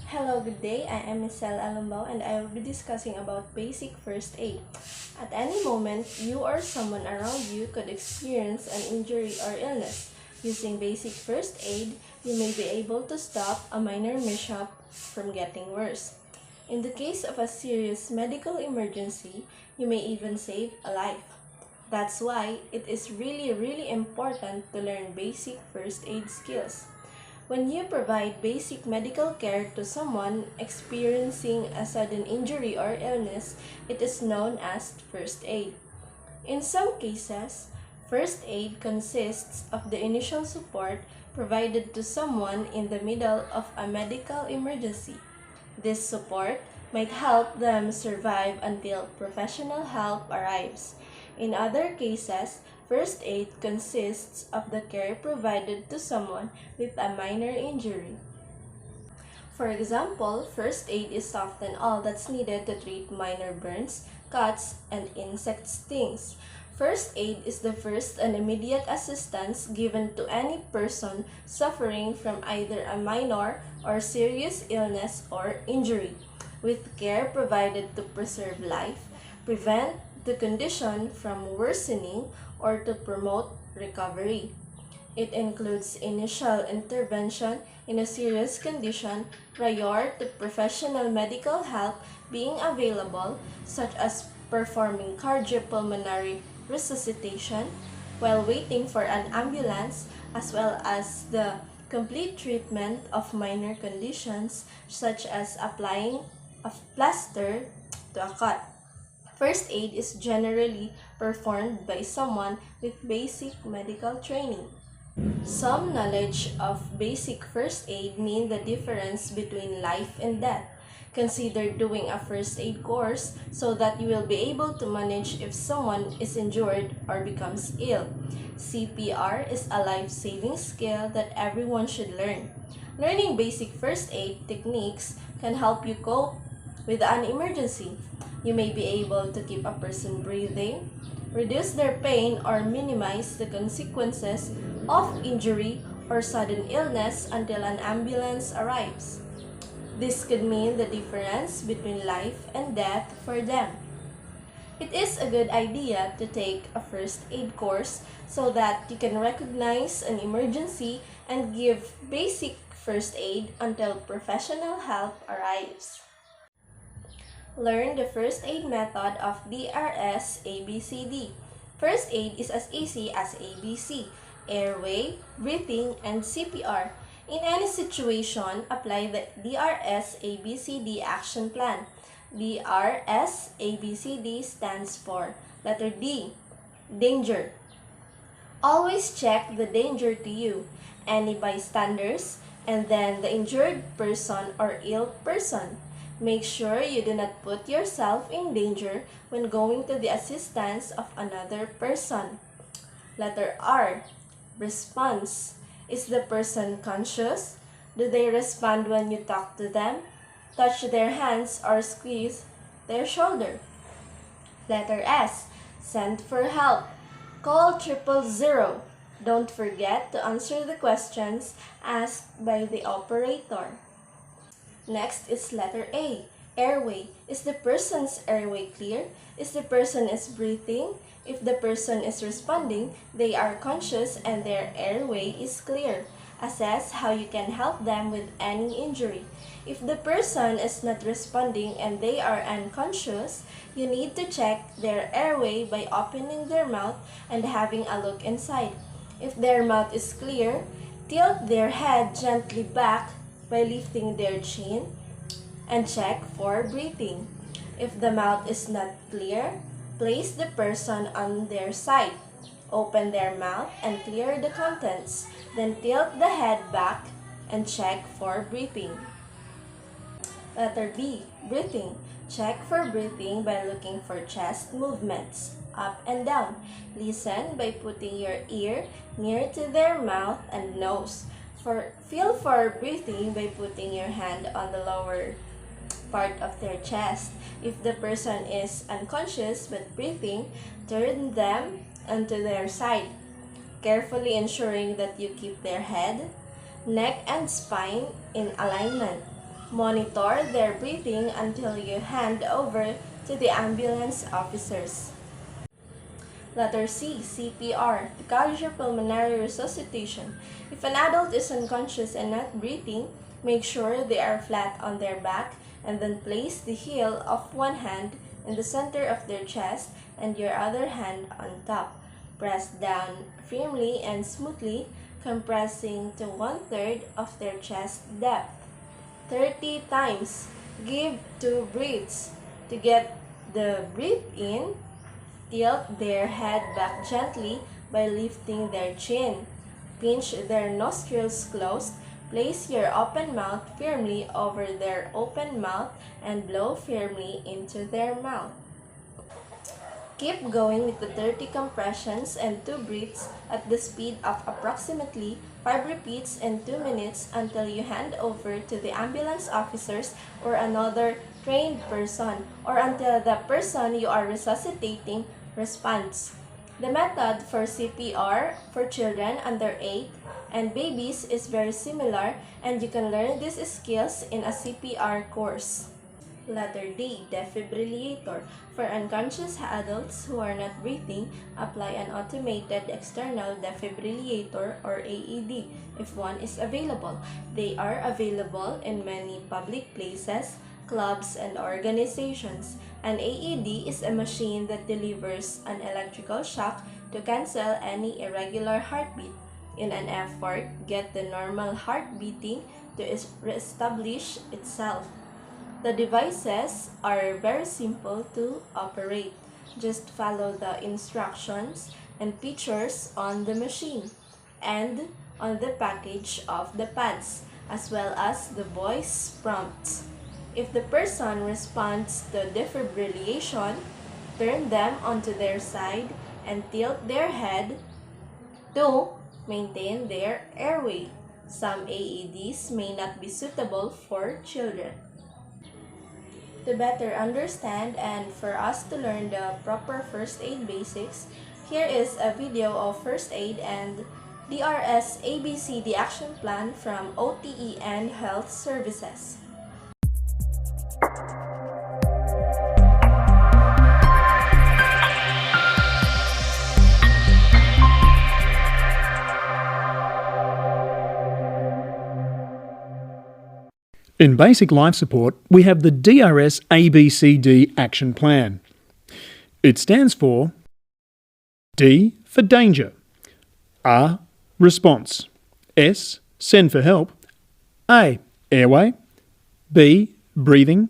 Hello, good day. I am Michelle Alambao and I will be discussing about basic first aid. At any moment, you or someone around you could experience an injury or illness. Using basic first aid, you may be able to stop a minor mishap from getting worse. In the case of a serious medical emergency, you may even save a life. That's why it is really important to learn basic first aid skills. When you provide basic medical care to someone experiencing a sudden injury or illness, it is known as first aid. In some cases, first aid consists of the initial support provided to someone in the middle of a medical emergency. This support might help them survive until professional help arrives. In other cases, first aid consists of the care provided to someone with a minor injury. For example, first aid is often all that's needed to treat minor burns, cuts, and insect stings. First aid is the first and immediate assistance given to any person suffering from either a minor or serious illness or injury, with care provided to preserve life, prevent the condition from worsening, or to promote recovery. It includes initial intervention in a serious condition prior to professional medical help being available, such as performing cardiopulmonary resuscitation while waiting for an ambulance, as well as the complete treatment of minor conditions such as applying a plaster to a cut. First aid is generally performed by someone with basic medical training. Some knowledge of basic first aid mean the difference between life and death. Consider doing a first aid course so that you will be able to manage if someone is injured or becomes ill. CPR is a life-saving skill that everyone should learn. Learning basic first aid techniques can help you cope with an emergency. You may be able to keep a person breathing, reduce their pain, or minimize the consequences of injury or sudden illness until an ambulance arrives. This could mean the difference between life and death for them. It is a good idea to take a first aid course so that you can recognize an emergency and give basic first aid until professional help arrives. Learn the first aid method of DRS ABCD. First aid is as easy as ABC: airway, breathing, and CPR. In any situation, apply the DRS ABCD action plan. DRS ABCD stands for letter D, danger. Always check the danger to you, any bystanders, and then the injured person or ill person. Make sure you do not put yourself in danger when going to the assistance of another person. Letter R, response. Is the person conscious? Do they respond when you talk to them, touch their hands, or squeeze their shoulder? Letter S, send for help. Call 000. Don't forget to answer the questions asked by the operator. Next is letter A, airway. Is the person's airway clear? Is the person is breathing? If the person is responding, they are conscious and their airway is clear. Assess how you can help them with any injury. If the person is not responding and they are unconscious, you need to check their airway by opening their mouth and having a look inside. If their mouth is clear, tilt their head gently back by lifting their chin and check for breathing. If the mouth is not clear, place the person on their side. Open their mouth and clear the contents. Then tilt the head back and check for breathing. Letter B, breathing. Check for breathing by looking for chest movements, up and down. Listen by putting your ear near to their mouth and nose. Feel for breathing by putting your hand on the lower part of their chest. If the person is unconscious but breathing, turn them onto their side, carefully ensuring that you keep their head, neck, and spine in alignment. Monitor their breathing until you hand over to the ambulance officers. Letter C. CPR, the cardiopulmonary resuscitation. If an adult is unconscious and not breathing, make sure they are flat on their back and then place the heel of one hand in the center of their chest and your other hand on top. Press down firmly and smoothly, compressing to 1/3 of their chest depth. 30 times. Give 2 breaths. To get the breath in, tilt their head back gently by lifting their chin. Pinch their nostrils closed. Place your open mouth firmly over their open mouth and blow firmly into their mouth. Keep going with the 30 compressions and 2 breaths at the speed of approximately 5 repeats in 2 minutes until you hand over to the ambulance officers or another trained person, or until the person you are resuscitating responds. The method for CPR for children under 8 and babies is very similar, and you can learn these skills in a CPR course. Letter D. Defibrillator. For unconscious adults who are not breathing, apply an automated external defibrillator or AED if one is available. They are available in many public places, clubs, and organizations. An AED is a machine that delivers an electrical shock to cancel any irregular heartbeat. In an effort, get the normal heart beating to reestablish itself. The devices are very simple to operate. Just follow the instructions and pictures on the machine and on the package of the pads, as well as the voice prompts. If the person responds to defibrillation, turn them onto their side and tilt their head to maintain their airway. Some AEDs may not be suitable for children. To better understand and for us to learn the proper first aid basics, here is a video of first aid and DRS ABCD action plan from OTEN Health Services. In basic life support, we have the DRS ABCD Action Plan. It stands for D for danger, R response, S send for help, A airway, B breathing,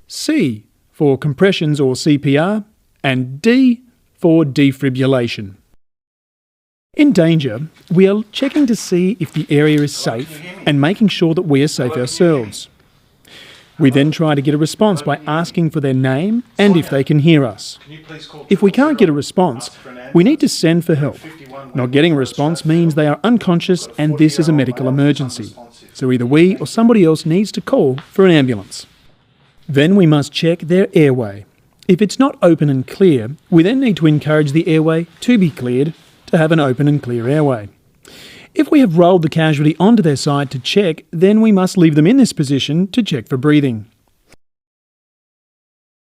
C for compressions or CPR, and D for defibrillation. In danger, we are checking to see if the area is safe and making sure that we are safe ourselves. We then try to get a response by asking for their name and if they can hear us. If we can't get a response, we need to send for help. Not getting a response means they are unconscious and this is a medical emergency. So either we or somebody else needs to call for an ambulance. Then we must check their airway. If it's not open and clear, we then need to encourage the airway to be cleared to have an open and clear airway. If we have rolled the casualty onto their side to check, then we must leave them in this position to check for breathing.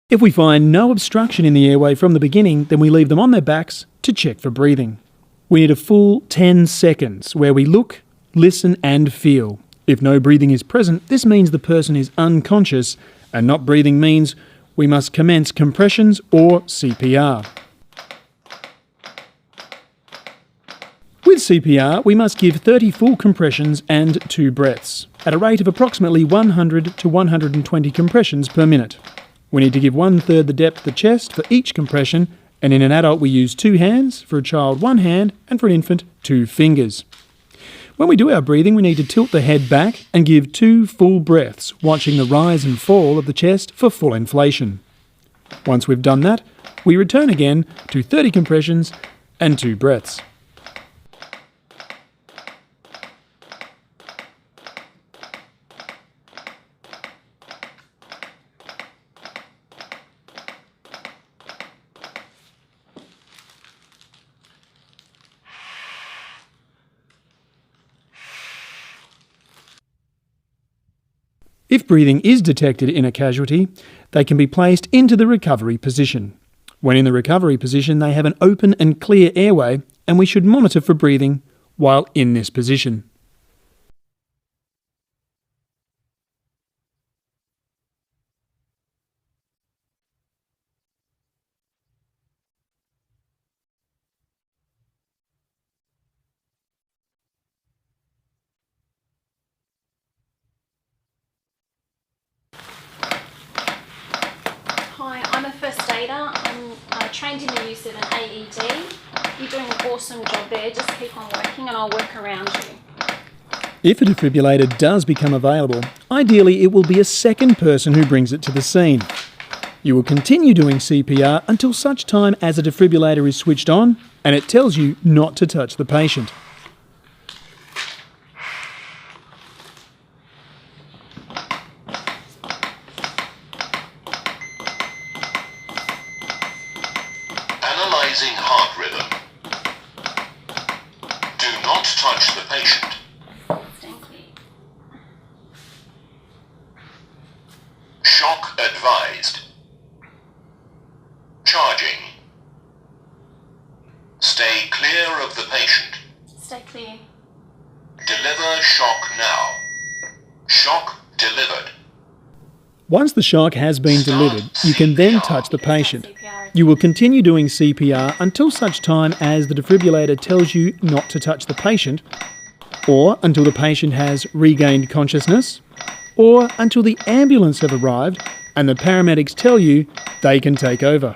If we find no obstruction in the airway from the beginning, then we leave them on their backs to check for breathing. We need a full 10 seconds where we look, listen and feel. If no breathing is present, this means the person is unconscious, and not breathing means we must commence compressions or CPR. With CPR, we must give 30 full compressions and 2 breaths, at a rate of approximately 100 to 120 compressions per minute. We need to give 1/3 the depth of the chest for each compression, and in an adult we use 2 hands, for a child 1 hand, and for an infant 2 fingers. When we do our breathing, we need to tilt the head back and give 2 full breaths, watching the rise and fall of the chest for full inflation. Once we've done that, we return again to 30 compressions and 2 breaths. If breathing is detected in a casualty, they can be placed into the recovery position. When in the recovery position, they have an open and clear airway, and we should monitor for breathing while in this position. Hi, I'm a first aider. I'm trained in the use of an AED. You're doing an awesome job there. Just keep on working and I'll work around you. If a defibrillator does become available, ideally it will be a second person who brings it to the scene. You will continue doing CPR until such time as a defibrillator is switched on and it tells you not to touch the patient. Analyzing heart rhythm. Do not touch the patient. Stand clear. Shock advised. Charging. Stay clear of the patient. Stay clear. Deliver shock now. Shock delivered. Once the shock has been delivered, you can then touch the patient. CPR. You will continue doing CPR until such time as the defibrillator tells you not to touch the patient, or until the patient has regained consciousness, or until the ambulance have arrived and the paramedics tell you they can take over.